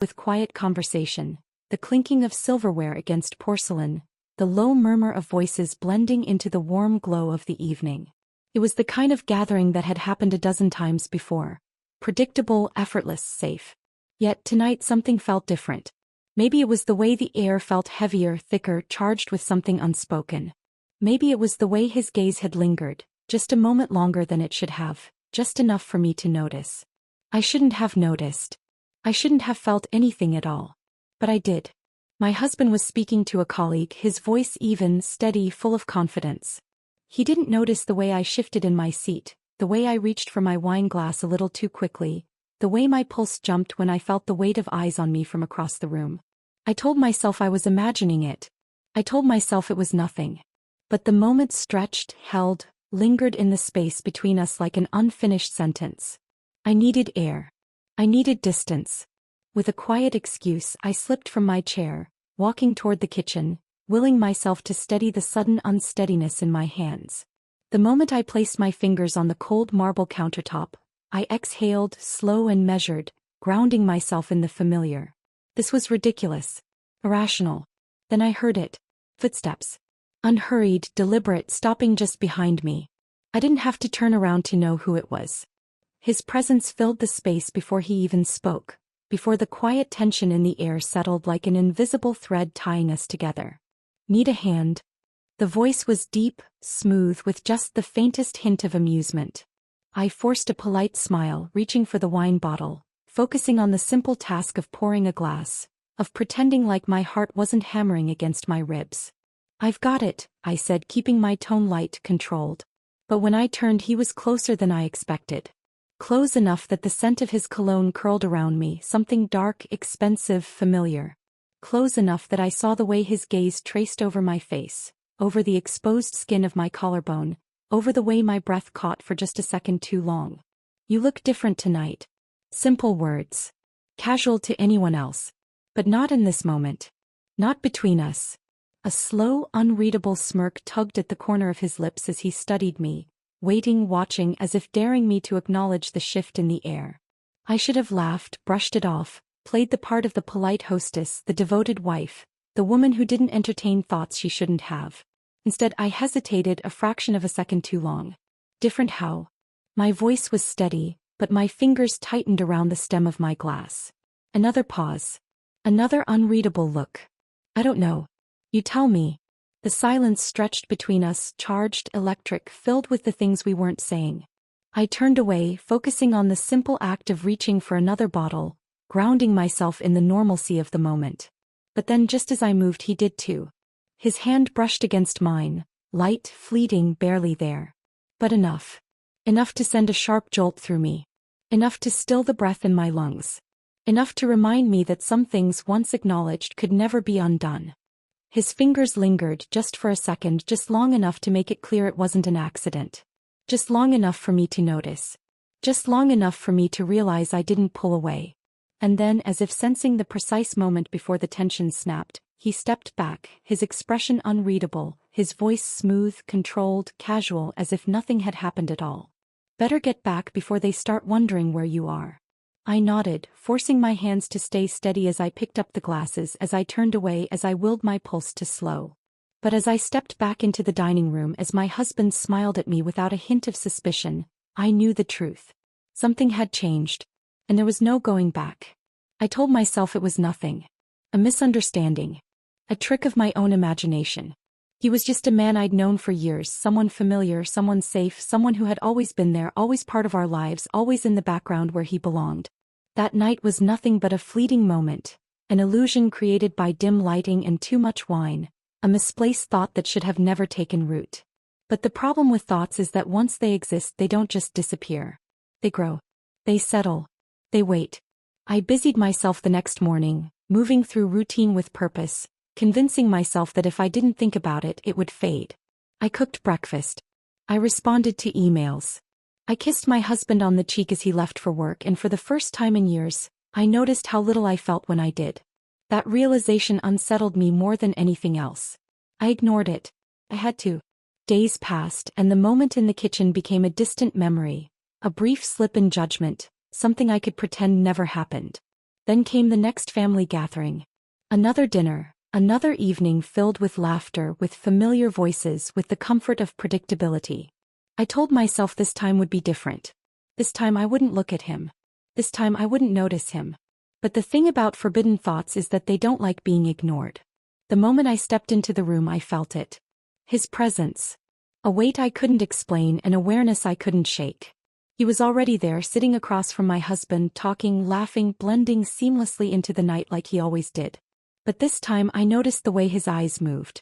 with quiet conversation, the clinking of silverware against porcelain, the low murmur of voices blending into the warm glow of the evening. It was the kind of gathering that had happened a dozen times before. Predictable, effortless, safe. Yet tonight something felt different. Maybe it was the way the air felt heavier, thicker, charged with something unspoken. Maybe it was the way his gaze had lingered, just a moment longer than it should have, just enough for me to notice. I shouldn't have noticed. I shouldn't have felt anything at all. But I did. My husband was speaking to a colleague, his voice even, steady, full of confidence. He didn't notice the way I shifted in my seat, the way I reached for my wine glass a little too quickly, the way my pulse jumped when I felt the weight of eyes on me from across the room. I told myself I was imagining it. I told myself it was nothing. But the moment stretched, held, lingered in the space between us like an unfinished sentence. I needed air. I needed distance. With a quiet excuse, I slipped from my chair, walking toward the kitchen, willing myself to steady the sudden unsteadiness in my hands. The moment I placed my fingers on the cold marble countertop, I exhaled, slow and measured, grounding myself in the familiar. This was ridiculous. Irrational. Then I heard it. Footsteps. Unhurried, deliberate, stopping just behind me. I didn't have to turn around to know who it was. His presence filled the space before he even spoke, before the quiet tension in the air settled like an invisible thread tying us together. Need a hand? The voice was deep, smooth, with just the faintest hint of amusement. I forced a polite smile, reaching for the wine bottle, focusing on the simple task of pouring a glass, of pretending like my heart wasn't hammering against my ribs. "I've got it," I said, keeping my tone light, controlled. But when I turned, he was closer than I expected. Close enough that the scent of his cologne curled around me, something dark, expensive, familiar. Close enough that I saw the way his gaze traced over my face, over the exposed skin of my collarbone, over the way my breath caught for just a second too long. "You look different tonight." Simple words. Casual to anyone else. But not in this moment. Not between us. A slow, unreadable smirk tugged at the corner of his lips as he studied me, waiting, watching, as if daring me to acknowledge the shift in the air. I should have laughed, brushed it off, played the part of the polite hostess, the devoted wife, the woman who didn't entertain thoughts she shouldn't have. Instead, I hesitated a fraction of a second too long. Different how? My voice was steady, but my fingers tightened around the stem of my glass. Another pause. Another unreadable look. "I don't know. You tell me." The silence stretched between us, charged, electric, filled with the things we weren't saying. I turned away, focusing on the simple act of reaching for another bottle, grounding myself in the normalcy of the moment. But then just as I moved, he did too. His hand brushed against mine, light, fleeting, barely there. But enough. Enough to send a sharp jolt through me. Enough to still the breath in my lungs. Enough to remind me that some things once acknowledged could never be undone. His fingers lingered just for a second, just long enough to make it clear it wasn't an accident. Just long enough for me to notice. Just long enough for me to realize I didn't pull away. And then, as if sensing the precise moment before the tension snapped, he stepped back, his expression unreadable, his voice smooth, controlled, casual, as if nothing had happened at all. "Better get back before they start wondering where you are." I nodded, forcing my hands to stay steady as I picked up the glasses, as I turned away, as I willed my pulse to slow. But as I stepped back into the dining room, as my husband smiled at me without a hint of suspicion, I knew the truth. Something had changed. And there was no going back. I told myself it was nothing. A misunderstanding. A trick of my own imagination. He was just a man I'd known for years, someone familiar, someone safe, someone who had always been there, always part of our lives, always in the background where he belonged. That night was nothing but a fleeting moment, an illusion created by dim lighting and too much wine, a misplaced thought that should have never taken root. But the problem with thoughts is that once they exist, they don't just disappear. They grow. They settle. They wait. I busied myself the next morning, moving through routine with purpose, convincing myself that if I didn't think about it, it would fade. I cooked breakfast. I responded to emails. I kissed my husband on the cheek as he left for work, and for the first time in years, I noticed how little I felt when I did. That realization unsettled me more than anything else. I ignored it. I had to. Days passed, and the moment in the kitchen became a distant memory, a brief slip in judgment, something I could pretend never happened. Then came the next family gathering. Another dinner, another evening filled with laughter, with familiar voices, with the comfort of predictability. I told myself this time would be different. This time I wouldn't look at him. This time I wouldn't notice him. But the thing about forbidden thoughts is that they don't like being ignored. The moment I stepped into the room I felt it. His presence. A weight I couldn't explain, an awareness I couldn't shake. He was already there, sitting across from my husband, talking, laughing, blending seamlessly into the night like he always did. But this time I noticed the way his eyes moved.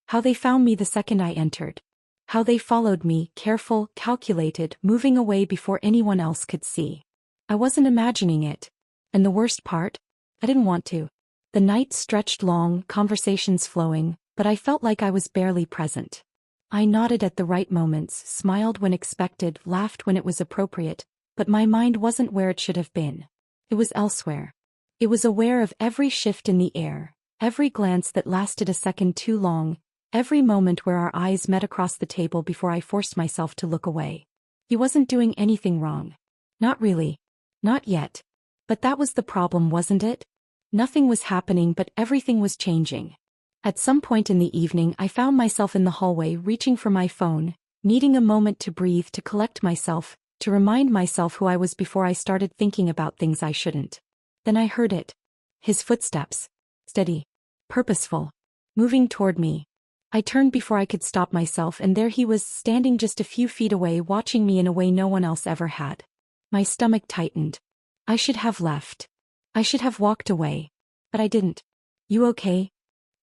How they found me the second I entered. How they followed me, careful, calculated, moving away before anyone else could see. I wasn't imagining it. And the worst part? I didn't want to. The night stretched long, conversations flowing, but I felt like I was barely present. I nodded at the right moments, smiled when expected, laughed when it was appropriate, but my mind wasn't where it should have been. It was elsewhere. It was aware of every shift in the air, every glance that lasted a second too long, every moment where our eyes met across the table before I forced myself to look away. He wasn't doing anything wrong. Not really. Not yet. But that was the problem, wasn't it? Nothing was happening, but everything was changing. At some point in the evening I found myself in the hallway, reaching for my phone, needing a moment to breathe, to collect myself, to remind myself who I was before I started thinking about things I shouldn't. Then I heard it. His footsteps. Steady. Purposeful. Moving toward me. I turned before I could stop myself, and there he was, standing just a few feet away, watching me in a way no one else ever had. My stomach tightened. I should have left. I should have walked away. But I didn't. You okay?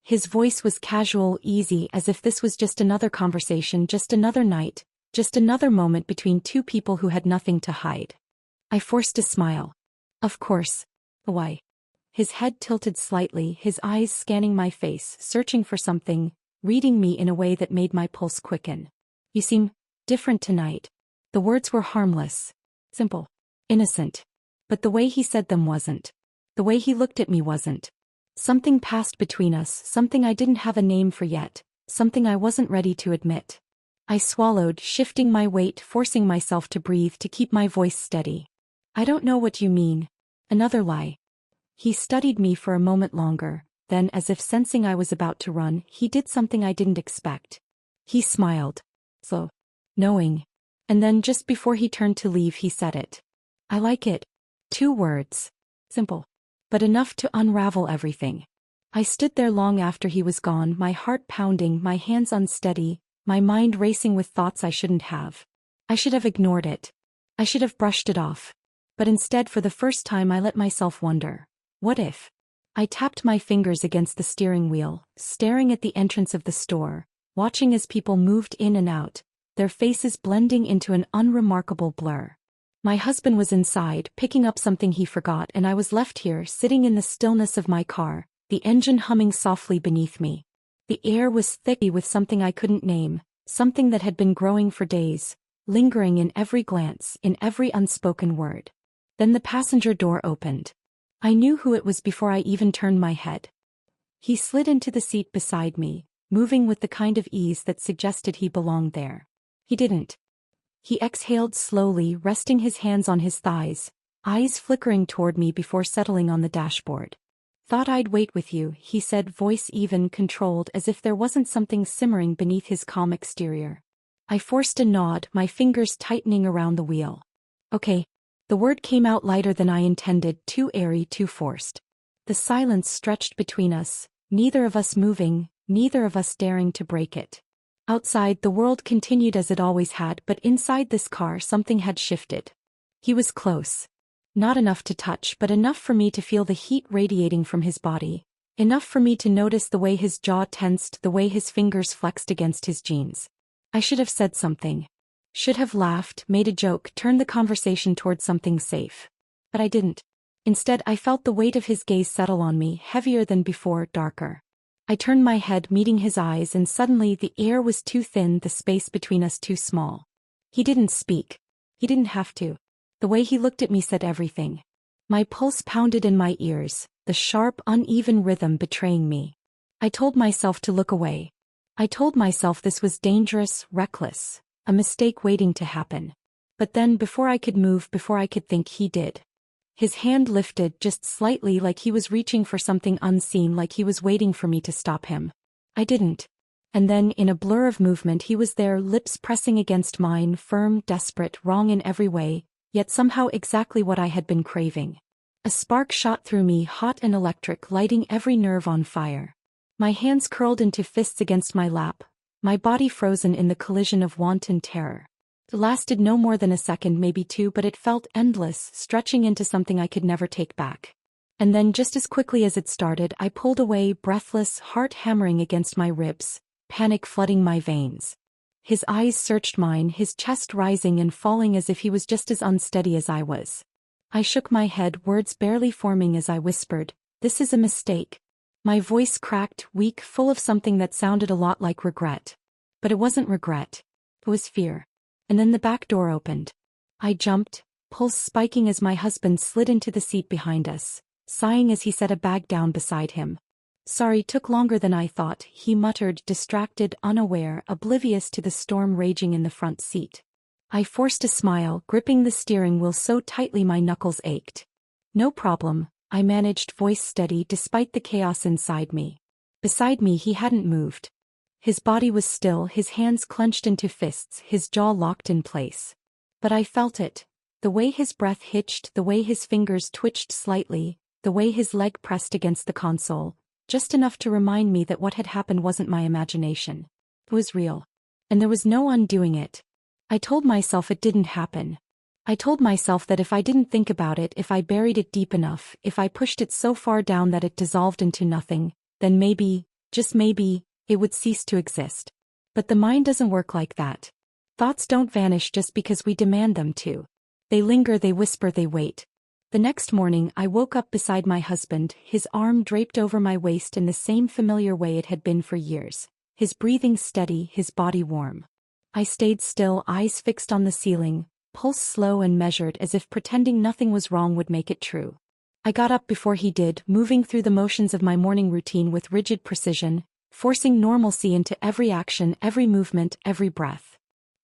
His voice was casual, easy, as if this was just another conversation, just another night, just another moment between two people who had nothing to hide. I forced a smile. Of course. Why? His head tilted slightly, his eyes scanning my face, searching for something, reading me in a way that made my pulse quicken. You seem different tonight. The words were harmless. Simple. Innocent. But the way he said them wasn't. The way he looked at me wasn't. Something passed between us, something I didn't have a name for yet, something I wasn't ready to admit. I swallowed, shifting my weight, forcing myself to breathe, to keep my voice steady. I don't know what you mean. Another lie. He studied me for a moment longer, then, as if sensing I was about to run, he did something I didn't expect. He smiled. Slow. Knowing. And then just before he turned to leave he said it. I like it. 2 words. Simple. But enough to unravel everything. I stood there long after he was gone, my heart pounding, my hands unsteady, my mind racing with thoughts I shouldn't have. I should have ignored it. I should have brushed it off. But instead, for the first time, I let myself wonder. What if? I tapped my fingers against the steering wheel, staring at the entrance of the store, watching as people moved in and out, their faces blending into an unremarkable blur. My husband was inside, picking up something he forgot, and I was left here, sitting in the stillness of my car, the engine humming softly beneath me. The air was thick with something I couldn't name, something that had been growing for days, lingering in every glance, in every unspoken word. Then the passenger door opened. I knew who it was before I even turned my head. He slid into the seat beside me, moving with the kind of ease that suggested he belonged there. He didn't. He exhaled slowly, resting his hands on his thighs, eyes flickering toward me before settling on the dashboard. Thought I'd wait with you, he said, voice even, controlled, as if there wasn't something simmering beneath his calm exterior. I forced a nod, my fingers tightening around the wheel. Okay. The word came out lighter than I intended, too airy, too forced. The silence stretched between us, neither of us moving, neither of us daring to break it. Outside, the world continued as it always had, but inside this car something had shifted. He was close. Not enough to touch, but enough for me to feel the heat radiating from his body. Enough for me to notice the way his jaw tensed, the way his fingers flexed against his jeans. I should have said something. Should have laughed, made a joke, turned the conversation towards something safe. But I didn't. Instead, I felt the weight of his gaze settle on me, heavier than before, darker. I turned my head, meeting his eyes, and suddenly the air was too thin, the space between us too small. He didn't speak. He didn't have to. The way he looked at me said everything. My pulse pounded in my ears, the sharp, uneven rhythm betraying me. I told myself to look away. I told myself this was dangerous, reckless. A mistake waiting to happen. But then, before I could move, before I could think, he did. His hand lifted just slightly, like he was reaching for something unseen, like he was waiting for me to stop him. I didn't. And then, in a blur of movement, he was there, lips pressing against mine, firm, desperate, wrong in every way, yet somehow exactly what I had been craving. A spark shot through me, hot and electric, lighting every nerve on fire. My hands curled into fists against my lap, my body frozen in the collision of want and terror. It lasted no more than a second, maybe two, but it felt endless, stretching into something I could never take back. And then, just as quickly as it started, I pulled away, breathless, heart hammering against my ribs, panic flooding my veins. His eyes searched mine, his chest rising and falling as if he was just as unsteady as I was. I shook my head, words barely forming as I whispered, "This is a mistake." My voice cracked, weak, full of something that sounded a lot like regret. But it wasn't regret. It was fear. And then the back door opened. I jumped, pulse spiking as my husband slid into the seat behind us, sighing as he set a bag down beside him. "Sorry, took longer than I thought," he muttered, distracted, unaware, oblivious to the storm raging in the front seat. I forced a smile, gripping the steering wheel so tightly my knuckles ached. "No problem," I managed, voice steady despite the chaos inside me. Beside me he hadn't moved. His body was still, his hands clenched into fists, his jaw locked in place. But I felt it. The way his breath hitched, the way his fingers twitched slightly, the way his leg pressed against the console, just enough to remind me that what had happened wasn't my imagination. It was real. And there was no undoing it. I told myself it didn't happen. I told myself that if I didn't think about it, if I buried it deep enough, if I pushed it so far down that it dissolved into nothing, then maybe, just maybe, it would cease to exist. But the mind doesn't work like that. Thoughts don't vanish just because we demand them to. They linger, they whisper, they wait. The next morning I woke up beside my husband, his arm draped over my waist in the same familiar way it had been for years, his breathing steady, his body warm. I stayed still, eyes fixed on the ceiling, pulse slow and measured, as if pretending nothing was wrong would make it true. I got up before he did, moving through the motions of my morning routine with rigid precision, forcing normalcy into every action, every movement, every breath.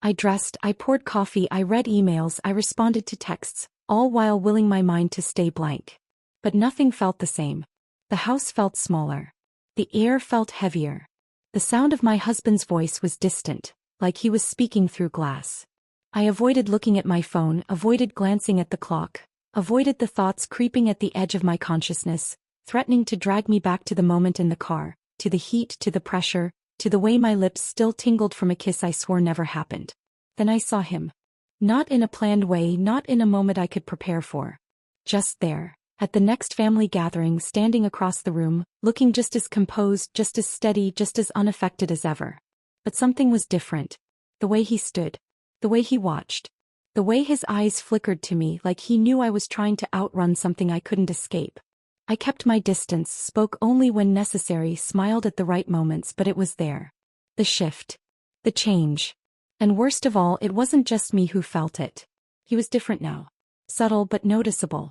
I dressed, I poured coffee, I read emails, I responded to texts, all while willing my mind to stay blank. But nothing felt the same. The house felt smaller. The air felt heavier. The sound of my husband's voice was distant, like he was speaking through glass. I avoided looking at my phone, avoided glancing at the clock, avoided the thoughts creeping at the edge of my consciousness, threatening to drag me back to the moment in the car, to the heat, to the pressure, to the way my lips still tingled from a kiss I swore never happened. Then I saw him. Not in a planned way, not in a moment I could prepare for. Just there, at the next family gathering, standing across the room, looking just as composed, just as steady, just as unaffected as ever. But something was different. The way he stood. The way he watched. The way his eyes flickered to me, like he knew I was trying to outrun something I couldn't escape. I kept my distance, spoke only when necessary, smiled at the right moments, but it was there. The shift. The change. And worst of all, it wasn't just me who felt it. He was different now. Subtle but noticeable.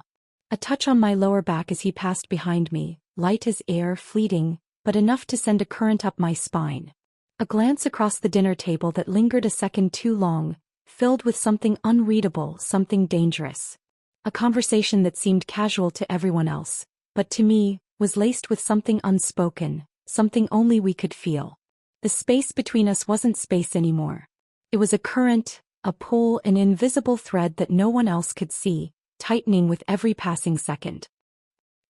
A touch on my lower back as he passed behind me, light as air, fleeting, but enough to send a current up my spine. A glance across the dinner table that lingered a second too long, filled with something unreadable, something dangerous. A conversation that seemed casual to everyone else, but to me, was laced with something unspoken, something only we could feel. The space between us wasn't space anymore. It was a current, a pull, an invisible thread that no one else could see, tightening with every passing second.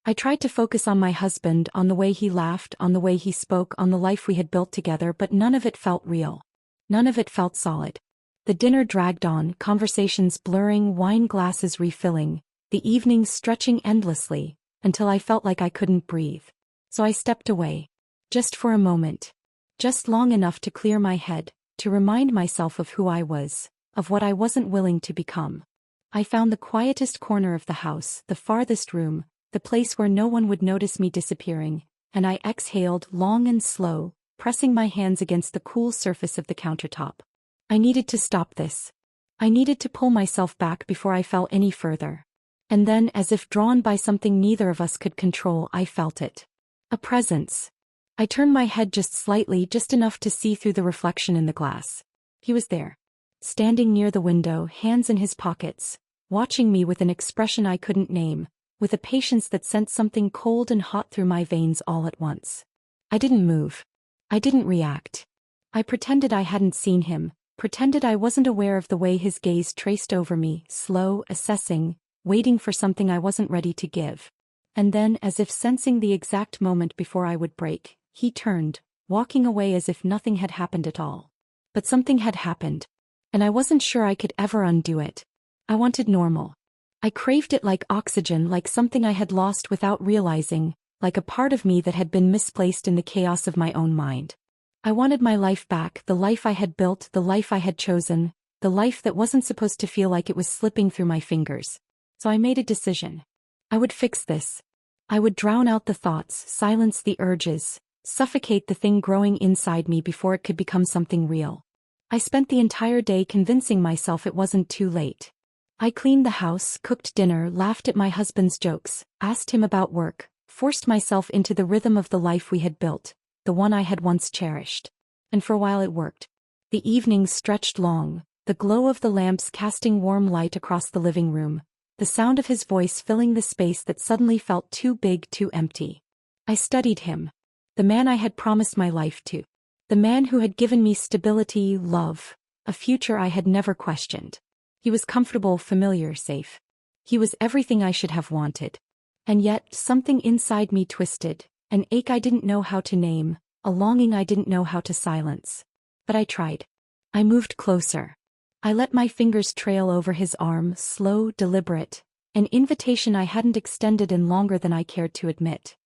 I tried to focus on my husband, on the way he laughed, on the way he spoke, on the life we had built together, but none of it felt real. None of it felt solid. The dinner dragged on, conversations blurring, wine glasses refilling, the evenings stretching endlessly, until I felt like I couldn't breathe. So I stepped away. Just for a moment. Just long enough to clear my head, to remind myself of who I was, of what I wasn't willing to become. I found the quietest corner of the house, the farthest room, the place where no one would notice me disappearing, and I exhaled long and slow, pressing my hands against the cool surface of the countertop. I needed to stop this. I needed to pull myself back before I fell any further. And then, as if drawn by something neither of us could control, I felt it. A presence. I turned my head just slightly, just enough to see through the reflection in the glass. He was there. Standing near the window, hands in his pockets, watching me with an expression I couldn't name, with a patience that sent something cold and hot through my veins all at once. I didn't move. I didn't react. I pretended I hadn't seen him, pretended I wasn't aware of the way his gaze traced over me, slow, assessing, waiting for something I wasn't ready to give. And then, as if sensing the exact moment before I would break, he turned, walking away as if nothing had happened at all. But something had happened. And I wasn't sure I could ever undo it. I wanted normal. I craved it like oxygen, like something I had lost without realizing, like a part of me that had been misplaced in the chaos of my own mind. I wanted my life back, the life I had built, the life I had chosen, the life that wasn't supposed to feel like it was slipping through my fingers. So I made a decision. I would fix this. I would drown out the thoughts, silence the urges, suffocate the thing growing inside me before it could become something real. I spent the entire day convincing myself it wasn't too late. I cleaned the house, cooked dinner, laughed at my husband's jokes, asked him about work, forced myself into the rhythm of the life we had built, the one I had once cherished. And for a while it worked. The evenings stretched long, the glow of the lamps casting warm light across the living room, the sound of his voice filling the space that suddenly felt too big, too empty. I studied him. The man I had promised my life to. The man who had given me stability, love, a future I had never questioned. He was comfortable, familiar, safe. He was everything I should have wanted. And yet, something inside me twisted, an ache I didn't know how to name, a longing I didn't know how to silence. But I tried. I moved closer. I let my fingers trail over his arm, slow, deliberate, an invitation I hadn't extended in longer than I cared to admit.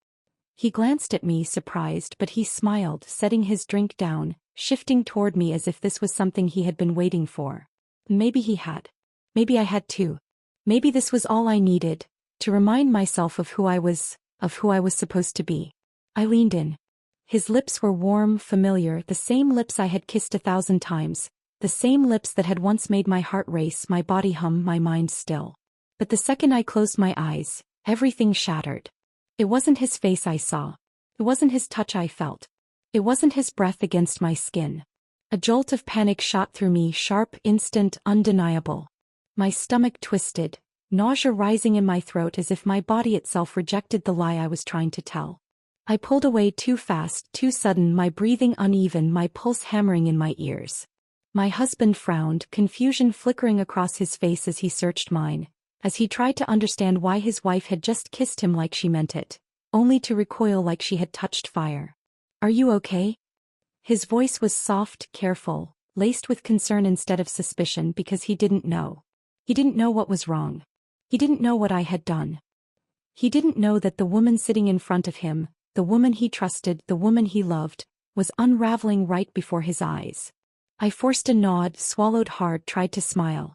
He glanced at me, surprised, but he smiled, setting his drink down, shifting toward me as if this was something he had been waiting for. Maybe he had. Maybe I had too. Maybe this was all I needed, to remind myself of who I was supposed to be. I leaned in. His lips were warm, familiar, the same lips I had kissed 1,000 times, the same lips that had once made my heart race, my body hum, my mind still. But the second I closed my eyes, everything shattered. It wasn't his face I saw. It wasn't his touch I felt. It wasn't his breath against my skin. A jolt of panic shot through me, sharp, instant, undeniable. My stomach twisted, nausea rising in my throat as if my body itself rejected the lie I was trying to tell. I pulled away too fast, too sudden, my breathing uneven, my pulse hammering in my ears. My husband frowned, confusion flickering across his face as he searched mine, as he tried to understand why his wife had just kissed him like she meant it, only to recoil like she had touched fire. "Are you okay?" His voice was soft, careful, laced with concern instead of suspicion because he didn't know. He didn't know what was wrong. He didn't know what I had done. He didn't know that the woman sitting in front of him, the woman he trusted, the woman he loved, was unraveling right before his eyes. I forced a nod, swallowed hard, tried to smile.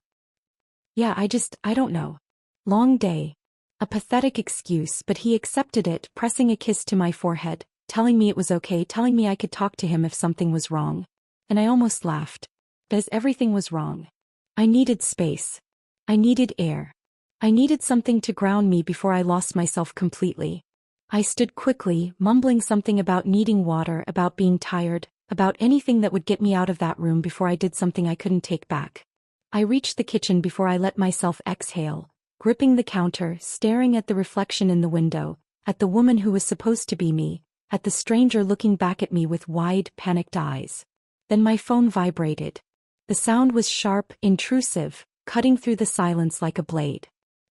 "Yeah, I don't know. Long day." A pathetic excuse, but he accepted it, pressing a kiss to my forehead, telling me it was okay, telling me I could talk to him if something was wrong. And I almost laughed. Because everything was wrong. I needed space. I needed air. I needed something to ground me before I lost myself completely. I stood quickly, mumbling something about needing water, about being tired, about anything that would get me out of that room before I did something I couldn't take back. I reached the kitchen before I let myself exhale, gripping the counter, staring at the reflection in the window, at the woman who was supposed to be me, at the stranger looking back at me with wide, panicked eyes. Then my phone vibrated. The sound was sharp, intrusive, cutting through the silence like a blade.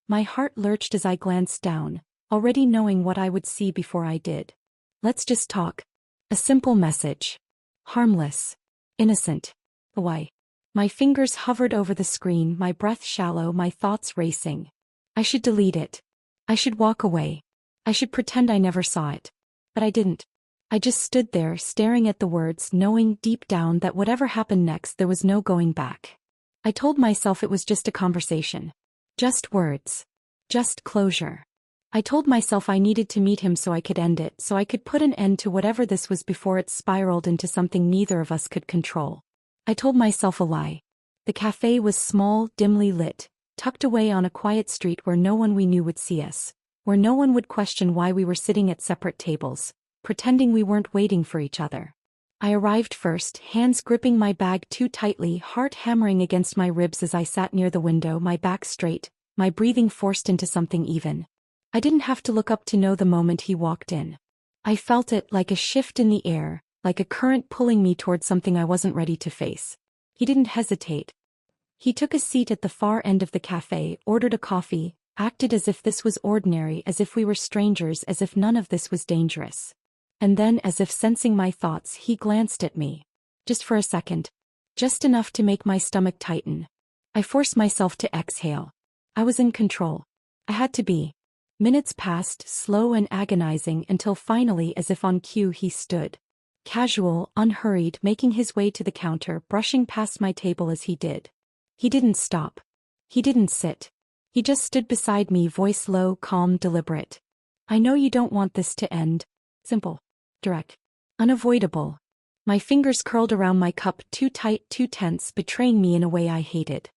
My heart lurched as I glanced down, already knowing what I would see before I did. "Let's just talk." A simple message. Harmless. Innocent. Why? My fingers hovered over the screen, my breath shallow, my thoughts racing. I should delete it. I should walk away. I should pretend I never saw it. But I didn't. I just stood there, staring at the words, knowing deep down that whatever happened next there was no going back. I told myself it was just a conversation. Just words. Just closure. I told myself I needed to meet him so I could end it, so I could put an end to whatever this was before it spiraled into something neither of us could control. I told myself a lie. The cafe was small, dimly lit, tucked away on a quiet street where no one we knew would see us, where no one would question why we were sitting at separate tables, pretending we weren't waiting for each other. I arrived first, hands gripping my bag too tightly, heart hammering against my ribs as I sat near the window, my back straight, my breathing forced into something even. I didn't have to look up to know the moment he walked in. I felt it like a shift in the air, like a current pulling me toward something I wasn't ready to face. He didn't hesitate. He took a seat at the far end of the cafe, ordered a coffee, acted as if this was ordinary, as if we were strangers, as if none of this was dangerous. And then, as if sensing my thoughts, he glanced at me. Just for a second. Just enough to make my stomach tighten. I forced myself to exhale. I was in control. I had to be. Minutes passed, slow and agonizing, until finally, as if on cue, he stood. Casual, unhurried, making his way to the counter, brushing past my table as he did. He didn't stop. He didn't sit. He just stood beside me, voice low, calm, deliberate. I know you don't want this to end. Simple. Direct. Unavoidable. My fingers curled around my cup, too tight, too tense, betraying me in a way I hated.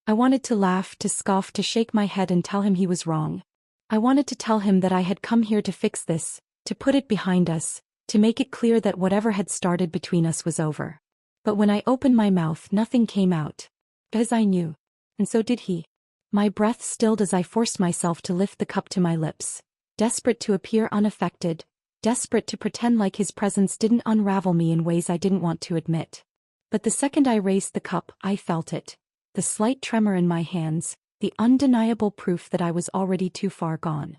I wanted to laugh, to scoff, to shake my head and tell him he was wrong. I wanted to tell him that I had come here to fix this, to put it behind us, to make it clear that whatever had started between us was over. But when I opened my mouth, nothing came out. Because I knew. And so did he. My breath stilled as I forced myself to lift the cup to my lips, desperate to appear unaffected, desperate to pretend like his presence didn't unravel me in ways I didn't want to admit. But the second I raised the cup, I felt it. The slight tremor in my hands, the undeniable proof that I was already too far gone.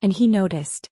And he noticed.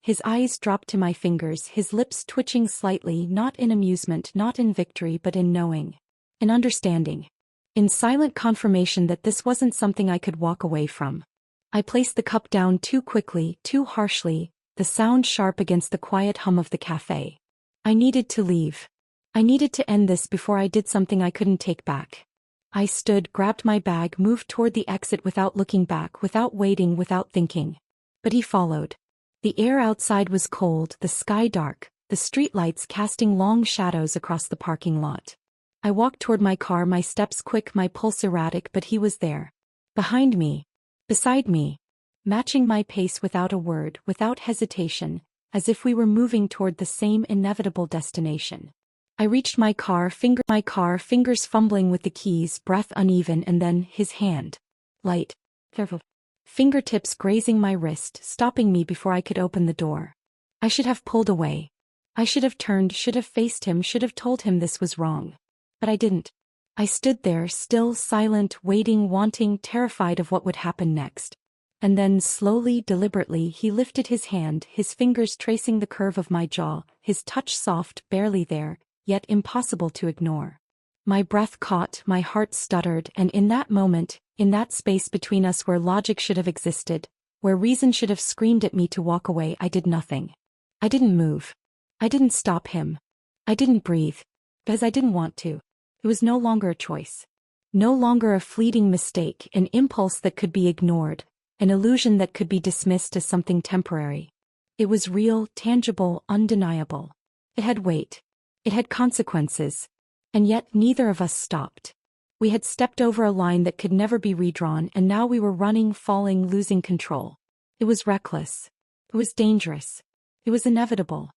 His eyes dropped to my fingers, his lips twitching slightly, not in amusement, not in victory, but in knowing. In understanding. In silent confirmation that this wasn't something I could walk away from. I placed the cup down too quickly, too harshly, the sound sharp against the quiet hum of the cafe. I needed to leave. I needed to end this before I did something I couldn't take back. I stood, grabbed my bag, moved toward the exit without looking back, without waiting, without thinking. But he followed. The air outside was cold, the sky dark, the streetlights casting long shadows across the parking lot. I walked toward my car, my steps quick, my pulse erratic, but he was there. Behind me. Beside me. Matching my pace without a word, without hesitation, as if we were moving toward the same inevitable destination. I reached my car, fingers fumbling with the keys, breath uneven, and then his hand. Light. Careful. Fingertips grazing my wrist, stopping me before I could open the door. I should have pulled away. I should have turned, should have faced him, should have told him this was wrong. But I didn't. I stood there, still, silent, waiting, wanting, terrified of what would happen next. And then, slowly, deliberately, he lifted his hand, his fingers tracing the curve of my jaw, his touch soft, barely there, yet impossible to ignore. My breath caught, my heart stuttered, and in that moment, in that space between us where logic should have existed, where reason should have screamed at me to walk away, I did nothing. I didn't move. I didn't stop him. I didn't breathe. Because I didn't want to. It was no longer a choice. No longer a fleeting mistake, an impulse that could be ignored, an illusion that could be dismissed as something temporary. It was real, tangible, undeniable. It had weight. It had consequences. And yet neither of us stopped. We had stepped over a line that could never be redrawn, and now we were running, falling, losing control. It was reckless. It was dangerous. It was inevitable.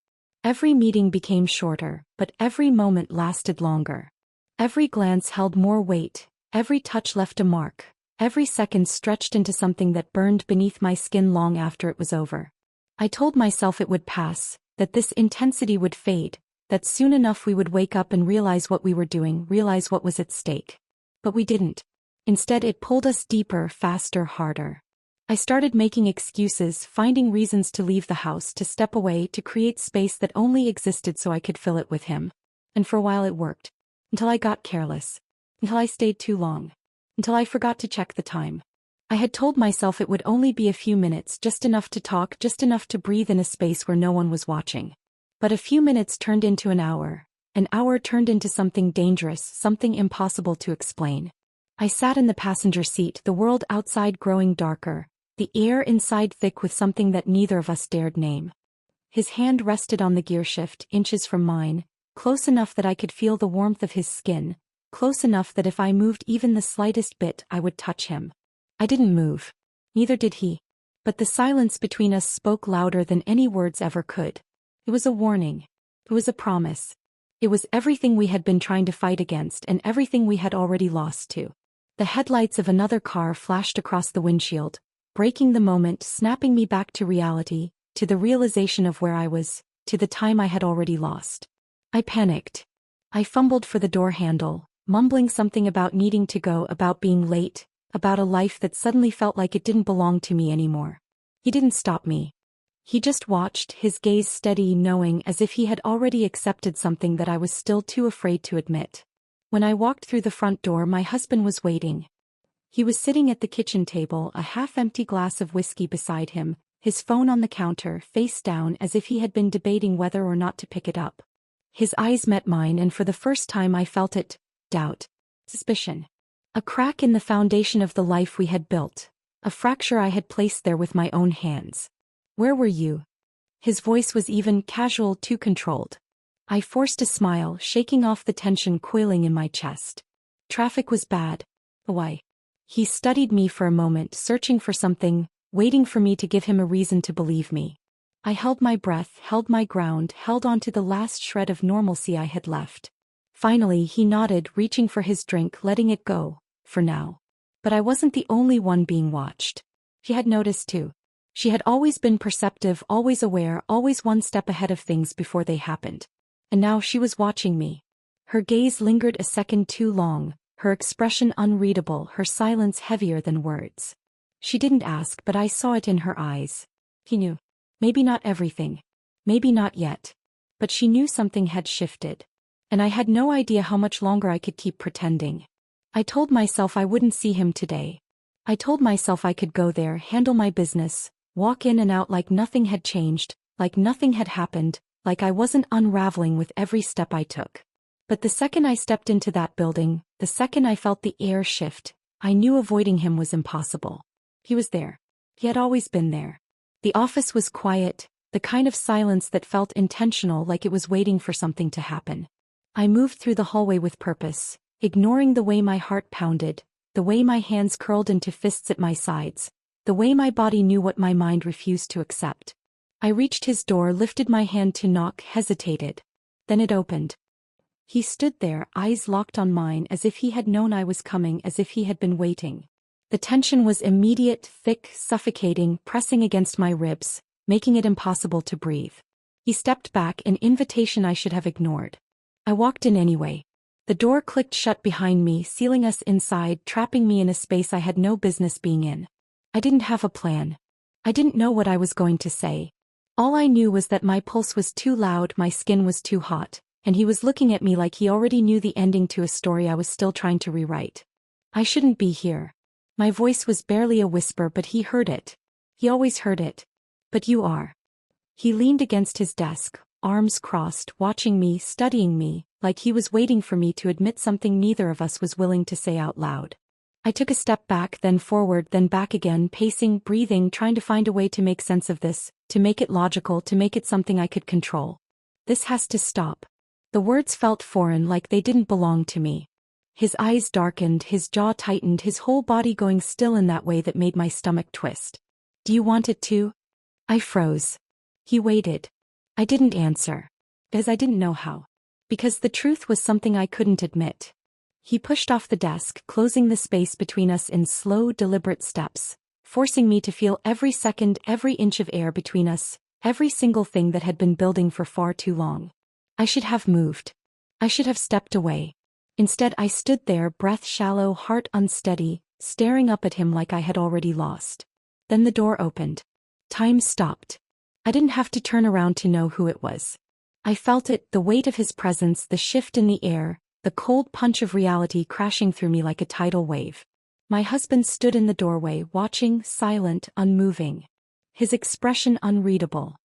Every meeting became shorter, but every moment lasted longer. Every glance held more weight, every touch left a mark, every second stretched into something that burned beneath my skin long after it was over. I told myself it would pass, that this intensity would fade, that soon enough we would wake up and realize what we were doing, realize what was at stake. But we didn't. Instead, it pulled us deeper, faster, harder. I started making excuses, finding reasons to leave the house, to step away, to create space that only existed so I could fill it with him. And for a while it worked. Until I got careless. Until I stayed too long. Until I forgot to check the time. I had told myself it would only be a few minutes, just enough to talk, just enough to breathe in a space where no one was watching. But a few minutes turned into an hour turned into something dangerous, something impossible to explain. I sat in the passenger seat, the world outside growing darker, the air inside thick with something that neither of us dared name. His hand rested on the gearshift, inches from mine, close enough that I could feel the warmth of his skin, close enough that if I moved even the slightest bit, I would touch him. I didn't move. Neither did he. But the silence between us spoke louder than any words ever could. It was a warning. It was a promise. It was everything we had been trying to fight against and everything we had already lost to. The headlights of another car flashed across the windshield, breaking the moment, snapping me back to reality, to the realization of where I was, to the time I had already lost. I panicked. I fumbled for the door handle, mumbling something about needing to go, about being late, about a life that suddenly felt like it didn't belong to me anymore. He didn't stop me. He just watched, his gaze steady, knowing, as if he had already accepted something that I was still too afraid to admit. When I walked through the front door, my husband was waiting. He was sitting at the kitchen table, a half-empty glass of whiskey beside him, his phone on the counter, face down, as if he had been debating whether or not to pick it up. His eyes met mine, and for the first time I felt it: doubt, suspicion. A crack in the foundation of the life we had built, a fracture I had placed there with my own hands. "Where were you?" His voice was even, casual, too controlled. I forced a smile, shaking off the tension coiling in my chest. "Traffic was bad." "Why?" He studied me for a moment, searching for something, waiting for me to give him a reason to believe me. I held my breath, held my ground, held on to the last shred of normalcy I had left. Finally he nodded, reaching for his drink, letting it go, for now. But I wasn't the only one being watched. She had noticed too. She had always been perceptive, always aware, always one step ahead of things before they happened. And now she was watching me. Her gaze lingered a second too long, her expression unreadable, her silence heavier than words. She didn't ask, but I saw it in her eyes. He knew. Maybe not everything. Maybe not yet. But she knew something had shifted. And I had no idea how much longer I could keep pretending. I told myself I wouldn't see him today. I told myself I could go there, handle my business, walk in and out like nothing had changed, like nothing had happened, like I wasn't unraveling with every step I took. But the second I stepped into that building, the second I felt the air shift, I knew avoiding him was impossible. He was there. He had always been there. The office was quiet, the kind of silence that felt intentional, like it was waiting for something to happen. I moved through the hallway with purpose, ignoring the way my heart pounded, the way my hands curled into fists at my sides, the way my body knew what my mind refused to accept. I reached his door, lifted my hand to knock, hesitated. Then it opened. He stood there, eyes locked on mine, as if he had known I was coming, as if he had been waiting. The tension was immediate, thick, suffocating, pressing against my ribs, making it impossible to breathe. He stepped back, an invitation I should have ignored. I walked in anyway. The door clicked shut behind me, sealing us inside, trapping me in a space I had no business being in. I didn't have a plan. I didn't know what I was going to say. All I knew was that my pulse was too loud, my skin was too hot, and he was looking at me like he already knew the ending to a story I was still trying to rewrite. "I shouldn't be here." My voice was barely a whisper, but he heard it. He always heard it. "But you are." He leaned against his desk, arms crossed, watching me, studying me, like he was waiting for me to admit something neither of us was willing to say out loud. I took a step back, then forward, then back again, pacing, breathing, trying to find a way to make sense of this, to make it logical, to make it something I could control. "This has to stop." The words felt foreign, like they didn't belong to me. His eyes darkened, his jaw tightened, his whole body going still in that way that made my stomach twist. "Do you want it to?" I froze. He waited. I didn't answer. Because I didn't know how. Because the truth was something I couldn't admit. He pushed off the desk, closing the space between us in slow, deliberate steps, forcing me to feel every second, every inch of air between us, every single thing that had been building for far too long. I should have moved. I should have stepped away. Instead I stood there, breath shallow, heart unsteady, staring up at him like I had already lost. Then the door opened. Time stopped. I didn't have to turn around to know who it was. I felt it, the weight of his presence, the shift in the air, the cold punch of reality crashing through me like a tidal wave. My husband stood in the doorway, watching, silent, unmoving. His expression unreadable.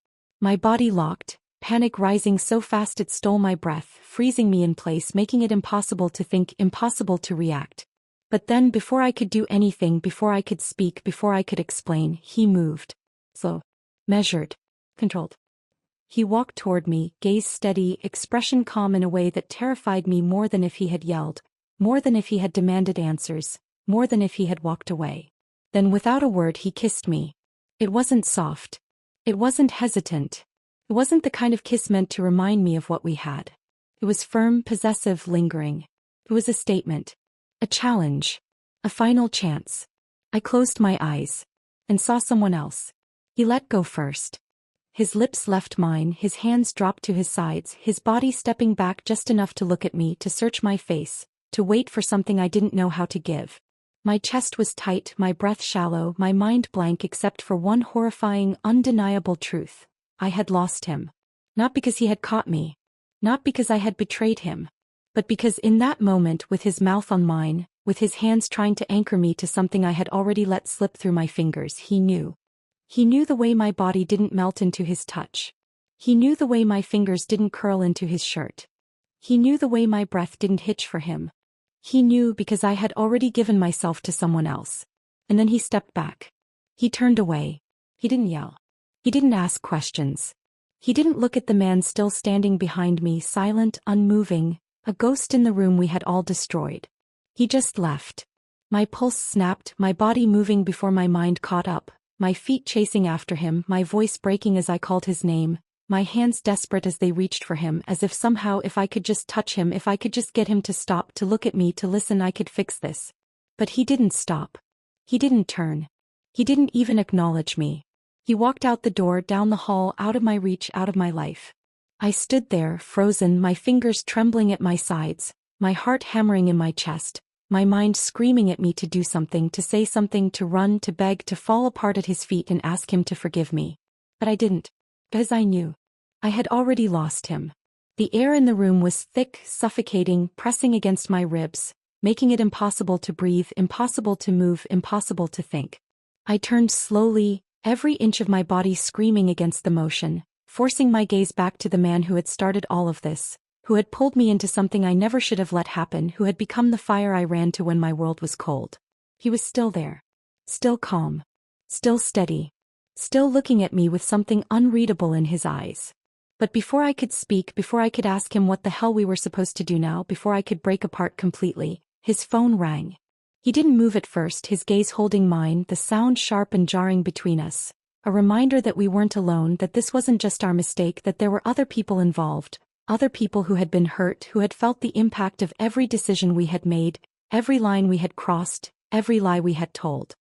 My body locked, panic rising so fast it stole my breath, freezing me in place, making it impossible to think, impossible to react. But then, before I could do anything, before I could speak, before I could explain, he moved. Slow. Measured. Controlled. He walked toward me, gaze steady, expression calm in a way that terrified me more than if he had yelled, more than if he had demanded answers, more than if he had walked away. Then without a word he kissed me. It wasn't soft. It wasn't hesitant. It wasn't the kind of kiss meant to remind me of what we had. It was firm, possessive, lingering. It was a statement. A challenge. A final chance. I closed my eyes. And saw someone else. He let go first. His lips left mine, his hands dropped to his sides, his body stepping back just enough to look at me, to search my face, to wait for something I didn't know how to give. My chest was tight, my breath shallow, my mind blank except for one horrifying, undeniable truth. I had lost him. Not because he had caught me. Not because I had betrayed him. But because in that moment, with his mouth on mine, with his hands trying to anchor me to something I had already let slip through my fingers, he knew. He knew the way my body didn't melt into his touch. He knew the way my fingers didn't curl into his shirt. He knew the way my breath didn't hitch for him. He knew because I had already given myself to someone else. And then he stepped back. He turned away. He didn't yell. He didn't ask questions. He didn't look at the man still standing behind me, silent, unmoving, a ghost in the room we had all destroyed. He just left. My pulse snapped, my body moving before my mind caught up, my feet chasing after him, my voice breaking as I called his name, my hands desperate as they reached for him, as if somehow if I could just touch him, if I could just get him to stop, to look at me, to listen, I could fix this. But he didn't stop. He didn't turn. He didn't even acknowledge me. He walked out the door, down the hall, out of my reach, out of my life. I stood there, frozen, my fingers trembling at my sides, my heart hammering in my chest, my mind screaming at me to do something, to say something, to run, to beg, to fall apart at his feet and ask him to forgive me. But I didn't. Because I knew. I had already lost him. The air in the room was thick, suffocating, pressing against my ribs, making it impossible to breathe, impossible to move, impossible to think. I turned slowly, every inch of my body screaming against the motion, forcing my gaze back to the man who had started all of this, who had pulled me into something I never should have let happen, who had become the fire I ran to when my world was cold. He was still there. Still calm. Still steady. Still looking at me with something unreadable in his eyes. But before I could speak, before I could ask him what the hell we were supposed to do now, before I could break apart completely, his phone rang. He didn't move at first, his gaze holding mine, the sound sharp and jarring between us. A reminder that we weren't alone, that this wasn't just our mistake, that there were other people involved. Other people who had been hurt, who had felt the impact of every decision we had made, every line we had crossed, every lie we had told.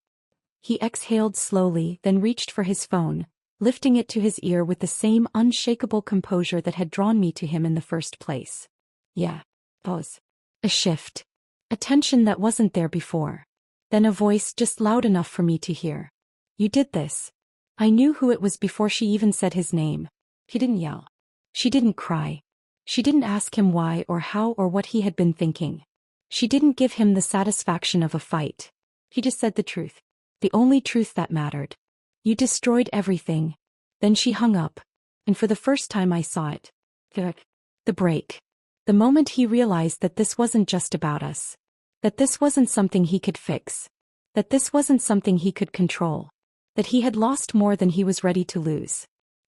He exhaled slowly, then reached for his phone, lifting it to his ear with the same unshakable composure that had drawn me to him in the first place. Yeah. Pause. A shift. A tension that wasn't there before. Then a voice just loud enough for me to hear. You did this. I knew who it was before she even said his name. He didn't yell. She didn't cry. She didn't ask him why or how or what he had been thinking. She didn't give him the satisfaction of a fight. He just said the truth. The only truth that mattered. You destroyed everything. Then she hung up. And for the first time I saw it. The break. The moment he realized that this wasn't just about us. That this wasn't something he could fix. That this wasn't something he could control. That he had lost more than he was ready to lose.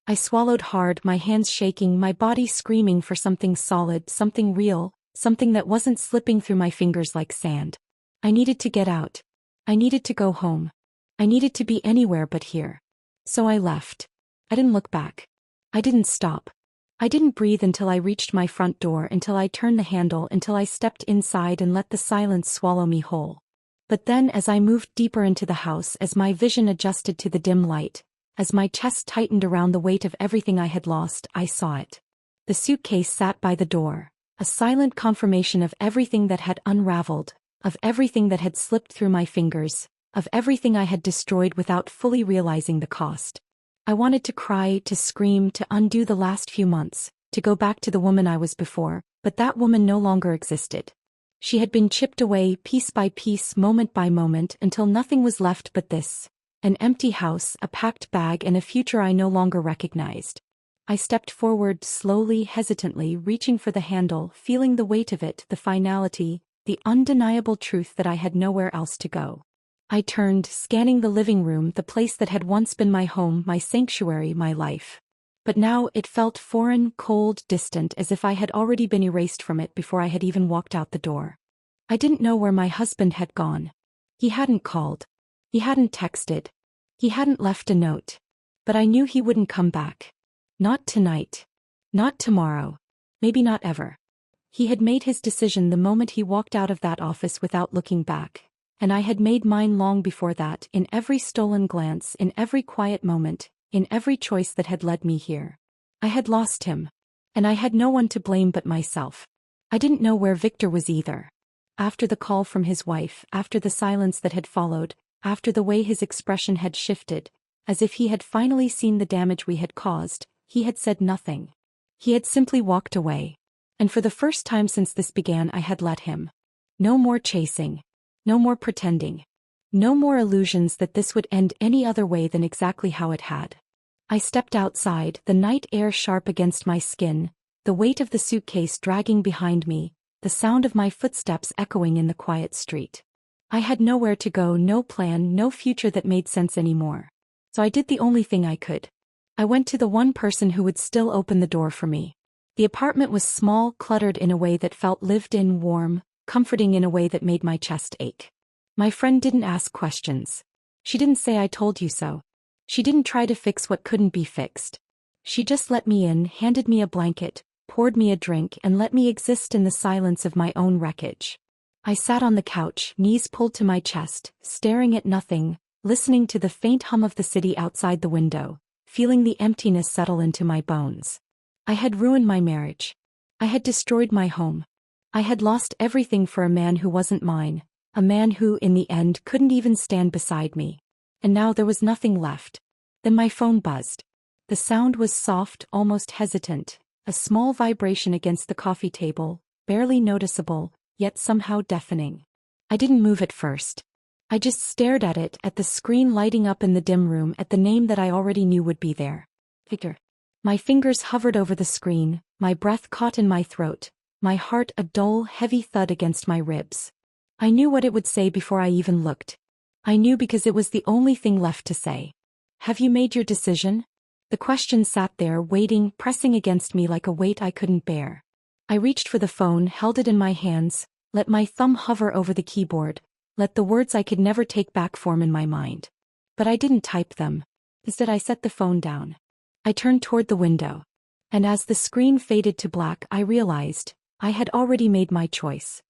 I swallowed hard, my hands shaking, my body screaming for something solid, something real, something that wasn't slipping through my fingers like sand. I needed to get out. I needed to go home. I needed to be anywhere but here. So I left. I didn't look back. I didn't stop. I didn't breathe until I reached my front door, until I turned the handle, until I stepped inside and let the silence swallow me whole. But then as I moved deeper into the house, as my vision adjusted to the dim light, as my chest tightened around the weight of everything I had lost, I saw it. The suitcase sat by the door, a silent confirmation of everything that had unraveled, of everything that had slipped through my fingers, of everything I had destroyed without fully realizing the cost. I wanted to cry, to scream, to undo the last few months, to go back to the woman I was before, but that woman no longer existed. She had been chipped away piece by piece, moment by moment, until nothing was left but this. An empty house, a packed bag, and a future I no longer recognized. I stepped forward slowly, hesitantly, reaching for the handle, feeling the weight of it, the finality, the undeniable truth that I had nowhere else to go. I turned, scanning the living room, the place that had once been my home, my sanctuary, my life. But now it felt foreign, cold, distant, as if I had already been erased from it before I had even walked out the door. I didn't know where my husband had gone. He hadn't called. He hadn't texted. He hadn't left a note. But I knew he wouldn't come back. Not tonight. Not tomorrow. Maybe not ever. He had made his decision the moment he walked out of that office without looking back. And I had made mine long before that, in every stolen glance, in every quiet moment, in every choice that had led me here. I had lost him. And I had no one to blame but myself. I didn't know where Victor was either. After the call from his wife, after the silence that had followed, after the way his expression had shifted, as if he had finally seen the damage we had caused, he had said nothing. He had simply walked away. And for the first time since this began, I had let him. No more chasing. No more pretending. No more illusions that this would end any other way than exactly how it had. I stepped outside, the night air sharp against my skin, the weight of the suitcase dragging behind me, the sound of my footsteps echoing in the quiet street. I had nowhere to go, no plan, no future that made sense anymore. So I did the only thing I could. I went to the one person who would still open the door for me. The apartment was small, cluttered in a way that felt lived in, warm, comforting in a way that made my chest ache. My friend didn't ask questions. She didn't say I told you so. She didn't try to fix what couldn't be fixed. She just let me in, handed me a blanket, poured me a drink, and let me exist in the silence of my own wreckage. I sat on the couch, knees pulled to my chest, staring at nothing, listening to the faint hum of the city outside the window, feeling the emptiness settle into my bones. I had ruined my marriage. I had destroyed my home. I had lost everything for a man who wasn't mine, a man who, in the end, couldn't even stand beside me. And now there was nothing left. Then my phone buzzed. The sound was soft, almost hesitant, a small vibration against the coffee table, barely noticeable, yet somehow deafening. I didn't move at first. I just stared at it, at the screen lighting up in the dim room, at the name that I already knew would be there. Victor. My fingers hovered over the screen, my breath caught in my throat, my heart a dull, heavy thud against my ribs. I knew what it would say before I even looked. I knew because it was the only thing left to say. Have you made your decision? The question sat there, waiting, pressing against me like a weight I couldn't bear. I reached for the phone, held it in my hands, let my thumb hover over the keyboard, let the words I could never take back form in my mind. But I didn't type them. Instead, I set the phone down. I turned toward the window. And as the screen faded to black, I realized I had already made my choice.